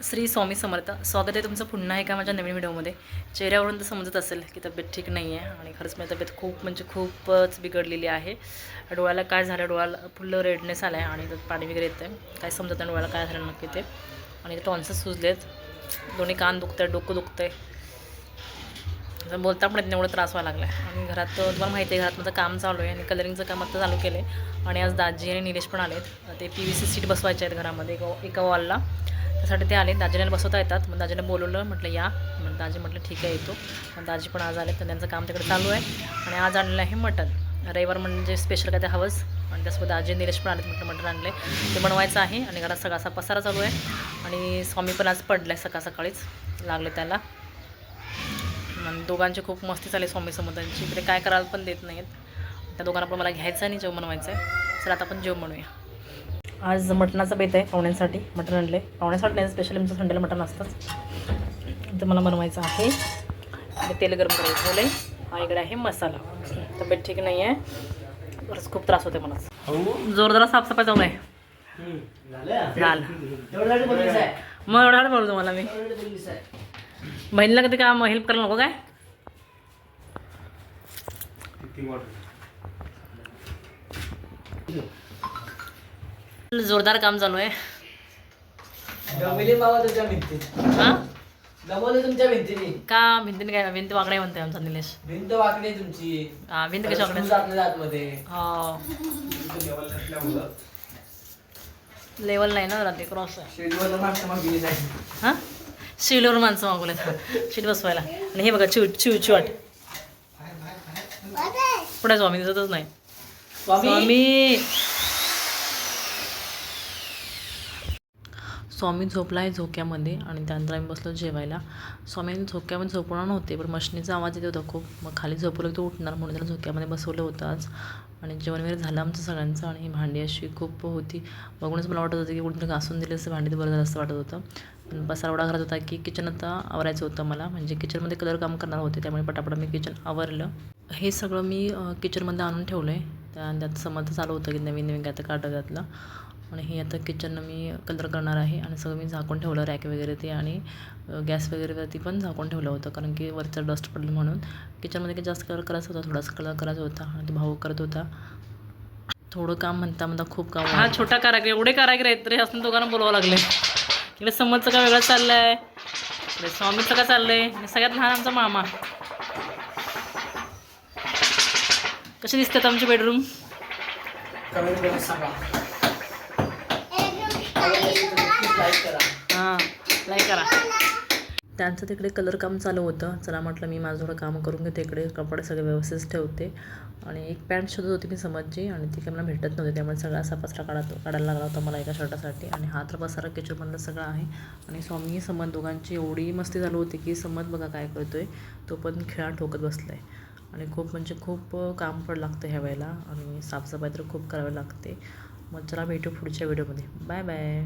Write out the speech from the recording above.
श्री स्वामी समर्थ. स्वागत आहे तुमचं पुन्हा एका माझ्या नवीन व्हिडिओमध्ये. चेहऱ्यावरून तर समजत असेल की तब्येत ठीक नाही आहे आणि खरंच माझी तब्येत खूपच बिघडलेली आहे. डोळ्याला काय झालं, डोळ्याला फुल रेडनेस आला आहे आणि त्यात पाणी वगैरे येतं आहे. काय समजत नाही डोळ्याला काय झालं नक्की ते. आणि टॉन्सस सुजलेत, दोन्ही कान दुखत आहे, डोकं दुखतं आहे, बोलता पण येत नाही, एवढा त्रास व्हायला लागला आहे. आणि घरात तुम्हाला माहिती आहे, घरात माझं काम चालू आहे आणि कलरिंगचं काम आता चालू केलं आहे. आणि आज दाजी आणि निलेश पण आलेत. ते PVC सीट बसवायचे आहेत घरामध्ये एका वॉलला, त्यासाठी ते आले. दाजीला बसवता येतात, मग दाजीने बोलवलं, म्हटलं या. मग दाजी म्हटलं ठीक आहे येतो. मग दाजी पण आज आले, तर त्यांचं काम तिकडे चालू आहे. आणि आज आणलेलं आहे मटण. रविवार म्हणजे स्पेशल काय ते हवंच. आणि त्यासोबत दाजी निलेश पण आलेत, म्हटलं मटण आणले ते बनवायचं आहे. आणि घरात सगळा असा पसारा चालू आहे. आणि स्वामी पण आज पडला आहे, सकाळीच लागले त्याला. दोघांची खूप मस्ती चालली स्वामी समर्थांची. इकडे काय करायला पण देत नाहीत. त्या दोघांना पण मला घ्यायचं आणि जेवण बनवायचं आहे. चला आता आपण जेवण बनवूया. आज मटणाचा बेत आहे, पाहुण्यांसाठी मटण आणले. पाहुण्यासाठी नाही, स्पेशली आमचं संडेला मटण असतंच. तर मला बनवायचं आहे. आणि तेल गरम करायचं झालं आहे. हा इकडे आहे मसाला. तब्येत ठीक नाही आहे, बरंच खूप त्रास होते मला. जोरदार साफसफाई चालू आहे. झालं मग एवढा बोलतो मला मी. बहिणीला कधी काम हेल्प करायला नको काय? जोरदार काम चालू आहे. हां तुमच्या भिंतीने का भिंतीने काय? भिंत वाकडे म्हणते आमचा निलेश. भिंत वाकडी तुमची. हां भिंत कशी वाकडे? हो लेवल नाही ना रात्री, क्रॉस आहे. हां शिलवर माणसं मागवलेत शीट बसवायला. आणि हे बघा चिवट पुढे स्वामी दिसतच नाही. स्वामी झोपला आहे झोक्यामध्ये. आणि त्यानंतर आम्ही बसलो जेवायला. स्वामीने झोक्यामध्ये झोपणार नव्हते, पण मशनीचा आवाज येत होता खूप. मग खाली झोपलं तो उठणार म्हणून त्याला झोक्यामध्ये बसवलं होतं आज. आणि जेवण वगैरे झालं आमचं सगळ्यांचं. आणि ही भांडी अशी खूप होती, बघूनच मला वाटत होतं की कोणीतरी घासून दिलं असं भांडी, तर बरं झालं असं वाटत होतं. पण बसा एवढा घरात होता की किचन आता आवरायचं होतं मला. म्हणजे किचनमध्ये कलर काम करणार होते, त्यामुळे पटापट मी किचन आवरलं. हे सगळं मी किचनमध्ये आणून ठेवलं आहे. त्यात समज चालू होतं की नवीन काय तर काढलं त्यातलं. आणि हे आता किचननं मी कलर करणार आहे. आणि सगळं मी झाकून ठेवलं, रॅक वगैरे ते. आणि गॅस वगैरेवरती पण झाकून ठेवलं होतं, कारण की वरचं डस्ट पडलं म्हणून. किचनमध्ये काही जास्त कलर करायचा होता, थोडासा कलर करायचा होता. आणि तो भाऊ करत होता. थोडं काम म्हणता खूप काम. हा छोटा कारागीर, एवढे कारागीर आहेत तरी असं दोघांना बोलावं लागले. इकडे समजचं काय वेगळं चाललं आहे, इकडे स्वामीचं काय चाललं आहे. आणि सगळ्यात लहान आमचा मामा. कसे दिसतात आमचे बेडरूम? हां लाईक करा. त्यांचं तिकडे कलर काम चालू होतं. चला म्हटलं मी माझं थोडं काम करून घेते, इकडे कपडे सगळे व्यवस्थित ठेवते. आणि एक पॅन्ट शोधत होती मी समजची, आणि ती काय मला भेटत नव्हती, त्यामुळे सगळा असा पसरा काढायला लागला होता मला एका शर्टासाठी. आणि हा तर पसारा किचनमधला सगळा आहे. आणि स्वामी समज दोघांची एवढी मस्ती चालू होती की समज बघा काय करतोय, तो पण खेळा ठोकत बसला आहे. आणि खूप काम पण लागतं ह्या वेळेला. आणि साफसफाई तर खूप करावी लागते. मग चला भेटू पुढच्या व्हिडिओमध्ये. Bye bye.